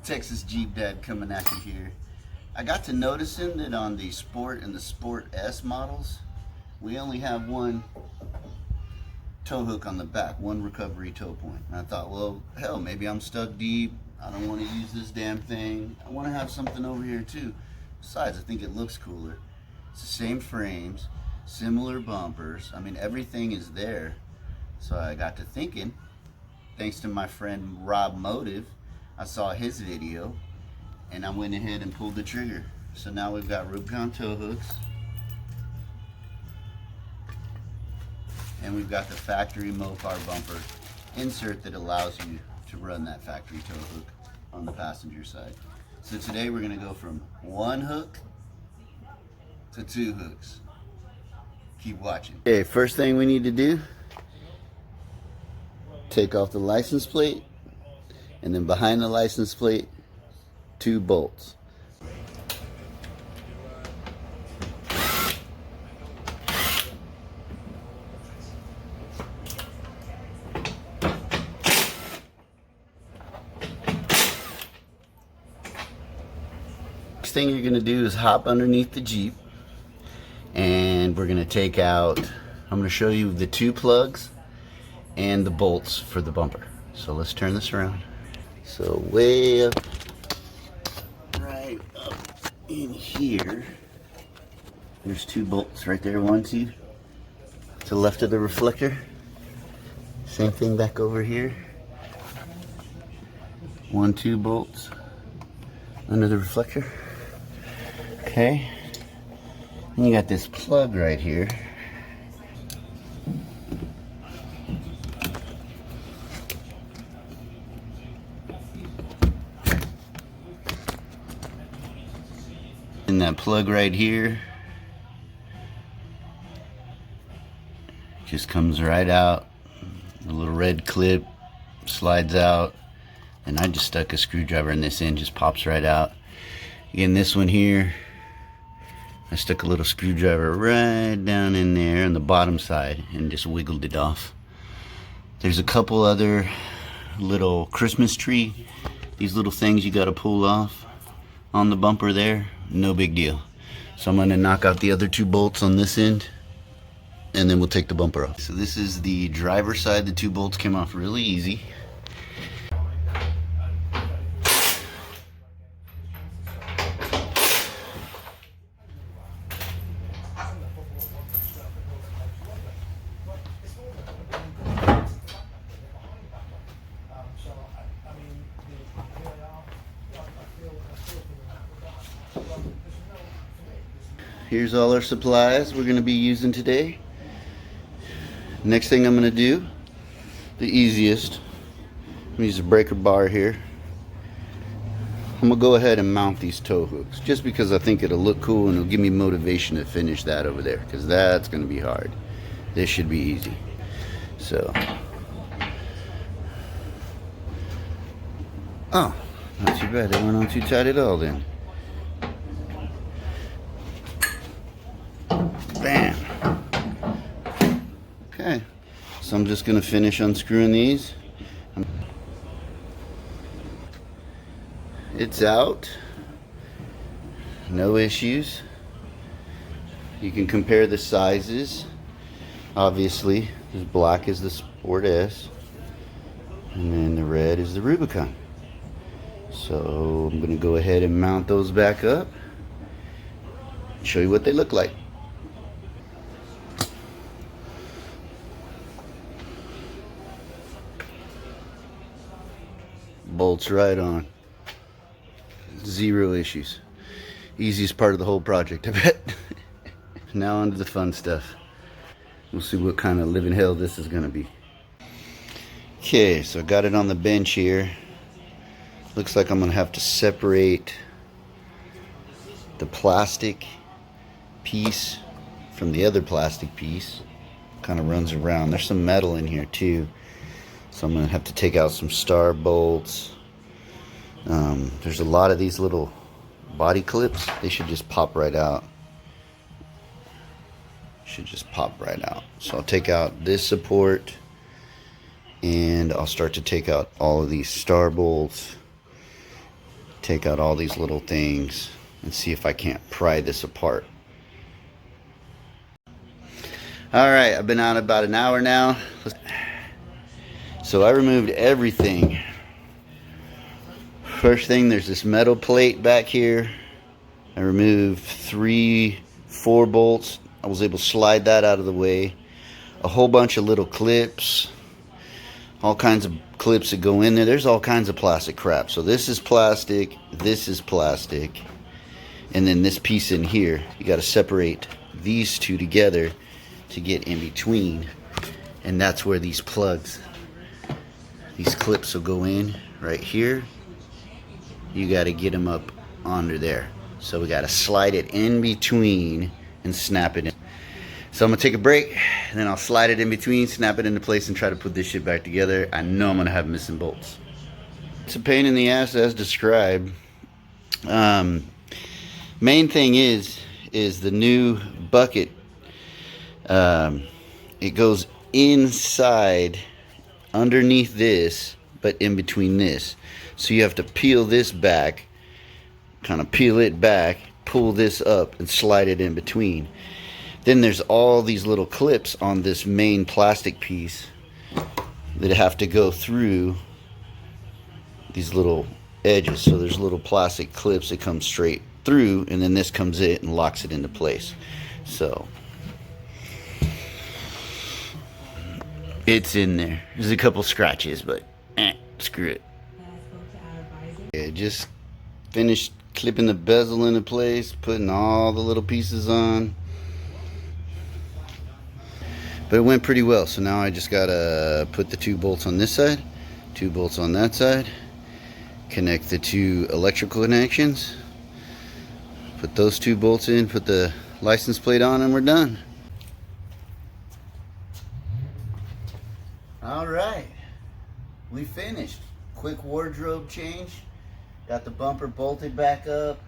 Texas Jeep Dad coming at you here. I got to noticing that on the Sport and the Sport S models, we only have one tow hook on the back, one recovery tow point. And I thought, well, hell, maybe I'm stuck deep. I don't want to use this damn thing. I want to have something over here too. Besides, I think it looks cooler. It's the same frames, similar bumpers. I mean, everything is there. So I got to thinking, thanks to my friend Rob Motive, I saw his video and I went ahead and pulled the trigger. So now we've got Rubicon tow hooks and we've got the factory Mopar bumper insert that allows you to run that factory tow hook on the passenger side. So today we're going to go from one hook to two hooks. Keep watching. Okay, first thing we need to do, take off the license plate, and then behind the license plate, 2 bolts. Next thing you're going to do is hop underneath the Jeep, and we're going to take out, I'm going to show you the 2 plugs and the bolts for the bumper. So let's turn this around. So way up, right up in here, there's 2 bolts right there, 1, 2, to the left of the reflector. Same thing back over here. 1, 2 bolts under the reflector. Okay, and you got this plug right here. And that plug right here just comes right out. The little red clip slides out, and I just stuck a screwdriver in this end, just pops right out. Again, this one here, I stuck a little screwdriver right down in there on the bottom side and just wiggled it off. There's a couple other little Christmas tree, these little things you got to pull off on the bumper there. No big deal. So I'm going to knock out the other 2 bolts on this end, and then we'll take the bumper off. So this is the driver's side. The 2 bolts came off really easy. Here's all our supplies we're going to be using today. Next thing I'm going to do, the easiest, I'm going to use a breaker bar here. I'm going to go ahead and mount these tow hooks just because I think it'll look cool and it'll give me motivation to finish that over there, because that's going to be hard. This should be easy. So, oh, not too bad. They weren't on too tight at all then. Bam. Okay, so I'm just going to finish unscrewing these. It's out. No issues. You can compare the sizes. Obviously, this black is the Sport S, and then the red is the Rubicon. So I'm going to go ahead and mount those back up, show you what they look like. Bolts right on. 0 issues. Easiest part of the whole project, I bet. Now on to the fun stuff. We'll see what kind of living hell this is gonna be. Okay, so I got it on the bench here. Looks like I'm gonna have to separate the plastic piece from the other plastic piece. Kind of runs around. There's some metal in here too. So I'm going to have to take out some star bolts. There's a lot of these little body clips. They should just pop right out. Should just pop right out. So I'll take out this support, and I'll start to take out all of these star bolts. take out all these little things and see if I can't pry this apart. Alright, I've been on about an hour now. So I removed everything. First thing, there's this metal plate back here. I removed 4 bolts. I was able to slide that out of the way. A whole bunch of little clips. All kinds of clips that go in there. There's all kinds of plastic crap. So this is plastic. This is plastic. And then this piece in here. You got to separate these two together to get in between. And that's where these plugs, these clips will go in right here. You got to get them up under there. So we got to slide it in between and snap it in. So I'm going to take a break, and then I'll slide it in between, snap it into place, and try to put this shit back together. I know I'm going to have missing bolts. It's a pain in the ass as described. Main thing is the new bucket. It goes inside, underneath this, but in between this. So you have to peel this back, kind of peel it back, pull this up, and slide it in between. Then there's all these little clips on this main plastic piece that have to go through these little edges. So there's little plastic clips that come straight through, and then this comes in and locks it into place. So it's in there. There's a couple scratches, but screw it. Yeah, just finished clipping the bezel into place, putting all the little pieces on. But it went pretty well. So now I just gotta put the 2 bolts on this side, 2 bolts on that side, connect the 2 electrical connections, put those 2 bolts in, put the license plate on, and we're done. Alright, we finished. Quick wardrobe change. Got the bumper bolted back up,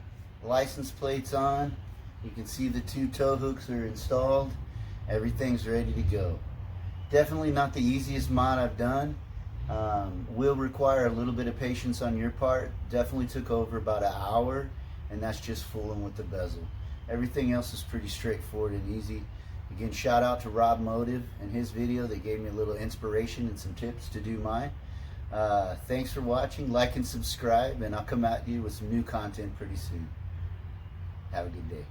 license plates on. You can see the 2 tow hooks are installed. Everything's ready to go. Definitely not the easiest mod I've done. Will require a little bit of patience on your part. Definitely took over about an hour, and that's just fooling with the bezel. Everything else is pretty straightforward and easy. Again, shout out to Rob Motive and his video that gave me a little inspiration and some tips to do mine. Thanks for watching. Like and subscribe, and I'll come at you with some new content pretty soon. Have a good day.